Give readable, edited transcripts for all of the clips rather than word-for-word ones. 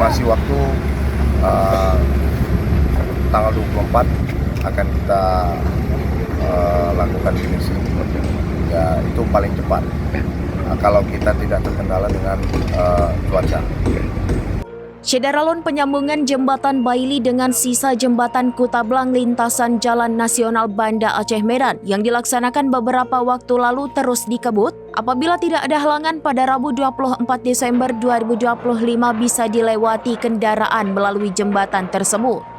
Masih waktu tanggal 24 akan kita lakukan finishing. Ya, itu paling cepat. Kalau kita tidak terkendala dengan cuaca. Syederalun penyambungan jembatan Baili dengan sisa jembatan Kutablang lintasan Jalan Nasional Banda Aceh Medan yang dilaksanakan beberapa waktu lalu terus dikebut apabila tidak ada halangan pada Rabu 24 Desember 2025 bisa dilewati kendaraan melalui jembatan tersebut.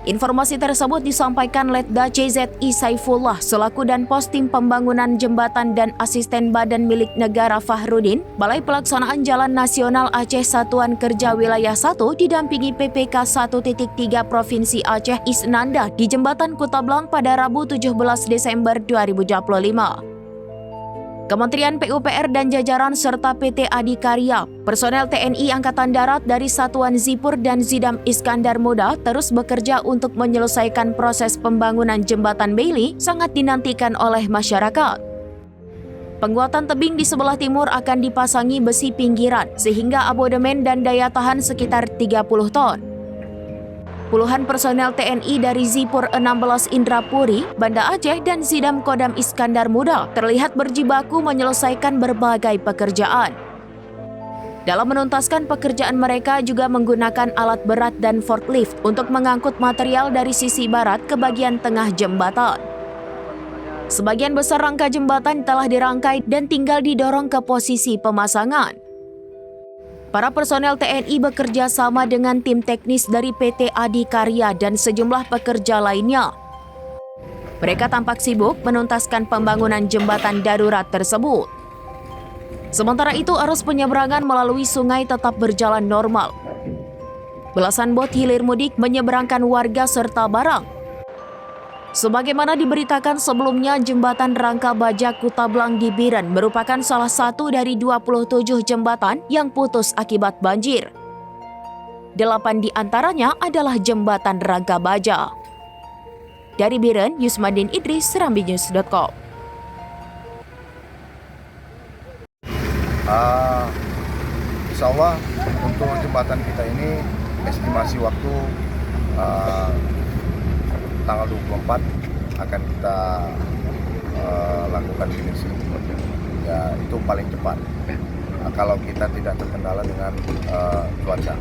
Informasi tersebut disampaikan Letda CZI Saifullah selaku dan pos tim pembangunan jembatan dan asisten badan milik negara Fahrudin, Balai Pelaksanaan Jalan Nasional Aceh Satuan Kerja Wilayah 1 didampingi PPK 1.3 Provinsi Aceh Isnanda di Jembatan Kutablang pada Rabu 17 Desember 2025. Kementerian PUPR dan jajaran serta PT Adikarya, personel TNI Angkatan Darat dari Satuan Zipur dan Zidam Iskandar Muda terus bekerja untuk menyelesaikan proses pembangunan jembatan Baili sangat dinantikan oleh masyarakat. Penguatan tebing di sebelah timur akan dipasangi besi pinggiran sehingga abodemen dan daya tahan sekitar 30 ton. Puluhan personel TNI dari Zipur 16 Indrapuri, Banda Aceh dan Zidam Kodam Iskandar Muda terlihat berjibaku menyelesaikan berbagai pekerjaan. Dalam menuntaskan pekerjaan mereka juga menggunakan alat berat dan forklift untuk mengangkut material dari sisi barat ke bagian tengah jembatan. Sebagian besar rangka jembatan telah dirangkai dan tinggal didorong ke posisi pemasangan. Para personel TNI bekerja sama dengan tim teknis dari PT Adikarya dan sejumlah pekerja lainnya. Mereka tampak sibuk menuntaskan pembangunan jembatan darurat tersebut. Sementara itu, arus penyeberangan melalui sungai tetap berjalan normal. Belasan bot hilir mudik menyeberangkan warga serta barang. Sebagaimana diberitakan sebelumnya, jembatan Rangka Baja Kutablang di Biren merupakan salah satu dari 27 jembatan yang putus akibat banjir. 8 di antaranya adalah jembatan Rangka Baja. Dari Biren, Yusmadin Idris, serambinews.com. Insya Allah untuk jembatan kita ini estimasi waktu tanggal 24 akan kita lakukan finishing. Ya, itu paling cepat. Kalau kita tidak terkendala dengan cuaca.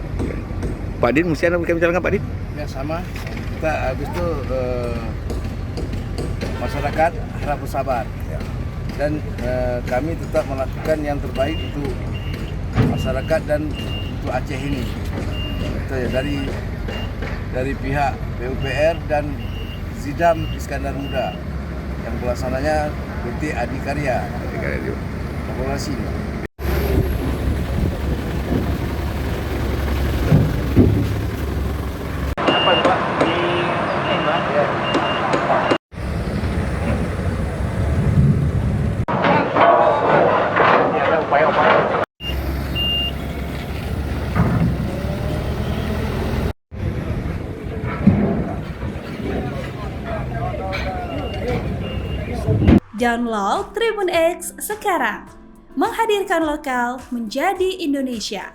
Pak Din, mesti Anda bicara Pak Din? Ya sama, kita habis itu masyarakat harap bersabar Ya. dan kami tetap melakukan yang terbaik untuk masyarakat dan untuk Aceh ini. Itu ya, dari pihak PUPR dan Zidam Iskandar Muda yang pelaksananya PT Adikarya. Terima kasih. Download Tribun X sekarang, menghadirkan lokal menjadi Indonesia.